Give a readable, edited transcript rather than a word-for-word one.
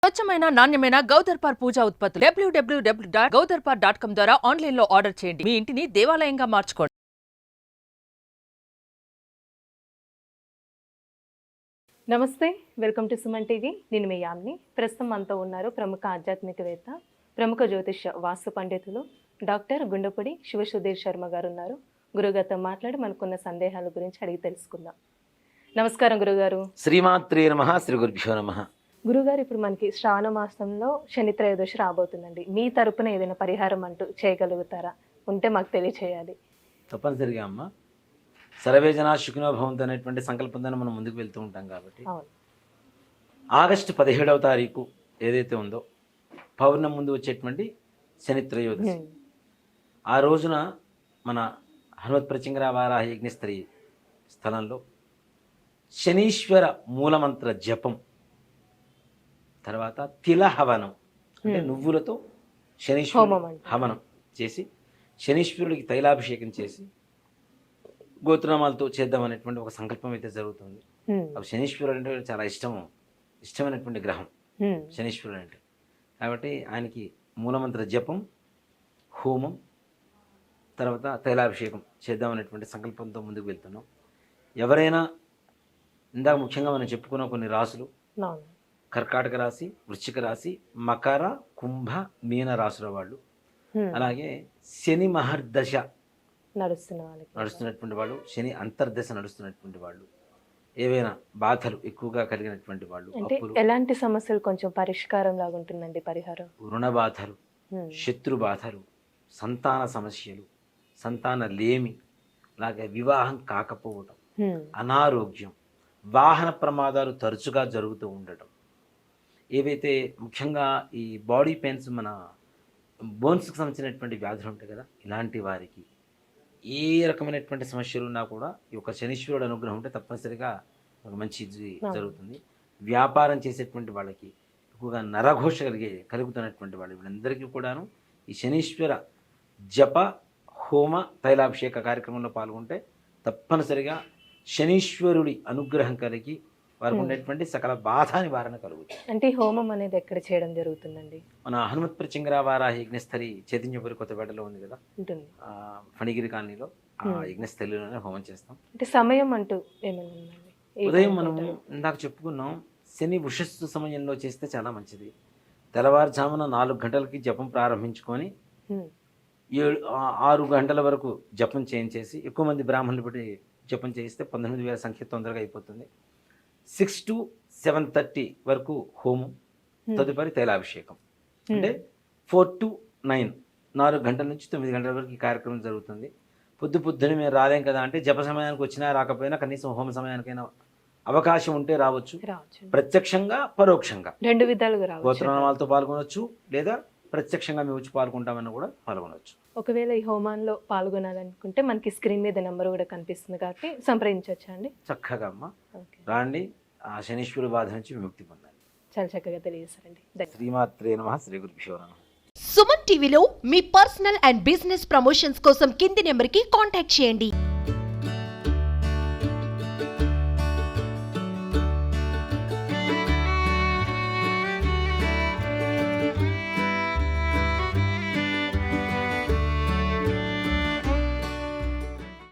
స్వచ్ఛమైన నాణ్యమైన గౌదర్పార్ పూజా ఉత్పత్తులు www.gaudarpar.com ద్వారా ఆన్లైన్ లో ఆర్డర్ చేయండి. మీ ఇంటిని దేవాలయంగా మార్చుకోండి. నమస్తే, వెల్కమ్ టు సుమన్ టీవీ. నేను మీ యామ్ని. ప్రస్తుతం మనతో ఉన్నారు ప్రముఖ ఆధ్యాత్మికవేత్త, ప్రముఖ జ్యోతిష్య వాస్తు పండితులు డాక్టర్ గుండపుడి శివసుధీర్ శర్మ గారు ఉన్నారు. గురుగారితో మాట్లాడి మనకున్న సందేహాల గురించి అడిగి తెలుసుకుందాం. నమస్కారం గురుగారు. శ్రీమాత్రే నమః. శ్రీ గురుభ్యో నమః. గురుగారు, ఇప్పుడు మనకి శ్రావణ మాసంలో శని త్రయోదశి రాబోతుందండి. మీ తరపున ఏదైనా పరిహారం అంటూ చేయగలుగుతారా? ఉంటే మాకు తెలియచేయాలి. తప్పనిసరిగా అమ్మ, సర్వే జనా సుఖినో భవంతు అనేటువంటి సంకల్పంతో మనం ముందుకు వెళ్తూ ఉంటాం కాబట్టి ఆగస్టు 17వ తారీఖు ఏదైతే ఉందో పౌర్ణమి ముందు వచ్చేటువంటి శని త్రయోదశి, ఆ రోజున మన హనుమత్ ప్రచింగర వారాహ యజ్ఞస్త్రీ స్థలంలో శనీశ్వర మూలమంత్ర జపం, తర్వాత తిల హవనం అంటే నువ్వులతో శనీశ్వర హవనం చేసి శనీశ్వరుడికి తైలాభిషేకం చేసి గోత్రనామాలతో చేద్దాం అనేటువంటి ఒక సంకల్పం అయితే జరుగుతుంది. అవి శనీశ్వరుడు అంటే చాలా ఇష్టమైనటువంటి గ్రహం శనీశ్వరుడు అంటే. కాబట్టి ఆయనకి మూలమంత్ర జపం, హోమం, తర్వాత తైలాభిషేకం చేద్దాం అనేటువంటి సంకల్పంతో ముందుకు వెళ్తున్నాం. ఎవరైనా ఇందాక ముఖ్యంగా మనం చెప్పుకున్న కొన్ని రాసులు, కర్కాటక రాశి, వృశ్చిక రాశి, మకర, కుంభ, మీన రాశుల వాళ్ళు, అలాగే శని మహర్దశ నడుస్తున్నటువంటి వాళ్ళు, శని అంతర్దశ నడుస్తున్నటువంటి వాళ్ళు, ఏవైనా బాధలు ఎక్కువగా కలిగినటువంటి వాళ్ళు, ఎలాంటి సమస్యలు కొంచెం పరిష్కారం లాగా ఉంటుందండి పరిహారం? రుణ బాధలు, శత్రు బాధలు, సంతాన సమస్యలు, సంతాన లేమి, అలాగే వివాహం కాకపోవడం, అనారోగ్యం, వాహన ప్రమాదాలు తరచుగా జరుగుతూ ఉండటం, ఏవైతే ముఖ్యంగా ఈ బాడీ పెయిన్స్, మన బోన్స్కి సంబంధించినటువంటి వ్యాధులు ఉంటాయి కదా, ఇలాంటి వారికి ఏ రకమైనటువంటి సమస్యలు ఉన్నా కూడా ఈ యొక్క శనీశ్వరుడు అనుగ్రహం ఉంటే తప్పనిసరిగా ఒక మంచి జరుగుతుంది. వ్యాపారం చేసేటువంటి వాళ్ళకి ఎక్కువగా నరఘోష కలుగుతున్నటువంటి వాళ్ళు, వీళ్ళందరికీ కూడాను ఈ శనీశ్వర జప హోమ తైలాభిషేక కార్యక్రమంలో పాల్గొంటే తప్పనిసరిగా శనీశ్వరుడి అనుగ్రహం కలిగి వారికి ఉండేటువంటి సకల బాధ నివారణ కలుగుతుంది. అంటే హోమం అనేది ఎక్కడ చేయడం జరుగుతుందండి? మన హనుమత్ ప్రచింగర వారాహ యజ్ఞస్థలి చైతన్యపురి కొత్తపేటలో ఉంది కదా, ఫణిగిరి కాలనీలో ఆ యజ్ఞస్థలిలోనే హోమం చేస్తాం. అంటే సమయం అంటూ ఏమైనా ఉందండి? ఉదయం మనం ఇందాక చెప్పుకున్నాం, శని వృషస్సు సమయంలో చేస్తే చాలా మంచిది. తెల్లవారుజామున 4 గంటలకి జపం ప్రారంభించుకొని 6 గంటల వరకు జపం చేయించేసి, ఎక్కువ మంది బ్రాహ్మణులు బట్టి జపం చేయిస్తే 19,000 సంఖ్య తొందరగా అయిపోతుంది. 6 to 7:30 వరకు హోమం, తదుపరి తైలాభిషేకం. అంటే 4 to 9, 4 గంటల నుంచి 9 గంటల వరకు ఈ కార్యక్రమం జరుగుతుంది. పొద్దునే మేము రాలేం కదా అంటే, జప సమయానికి వచ్చినా రాకపోయినా కనీసం హోమ సమయానికైనా అవకాశం ఉంటే రావచ్చు. ప్రత్యక్షంగా, పరోక్షంగా 2 విధాలుగా రావచ్చు. గోత్రనామాలతో పాల్గొనవచ్చు, లేదా ప్రత్యక్షంగా మేము వచ్చి పాల్గొంటామని కూడా పాల్గొనవచ్చు. ఒకవేళ ఈ హోమాల్లో పాల్గొనాలనుకుంటే మనకి స్క్రీన్ మీద నెంబర్ కూడా కనిపిస్తుంది కాబట్టి సంప్రదించవచ్చా అండి? చక్కగా అమ్మ రాండి, ఆ శనీశ్వరుడి బాధ నుంచి విముక్తి పొందండి. చాలా చక్కగా తెలియజేశారండి. శ్రీమాత్రే నమః. శ్రీ గురుభ్యో నమః. సుమన్ టీవీలో మీ పర్సనల్ అండ్ బిజినెస్ ప్రమోషన్స్ కోసం కింది నెంబర్కి కాంటాక్ట్ చేయండి.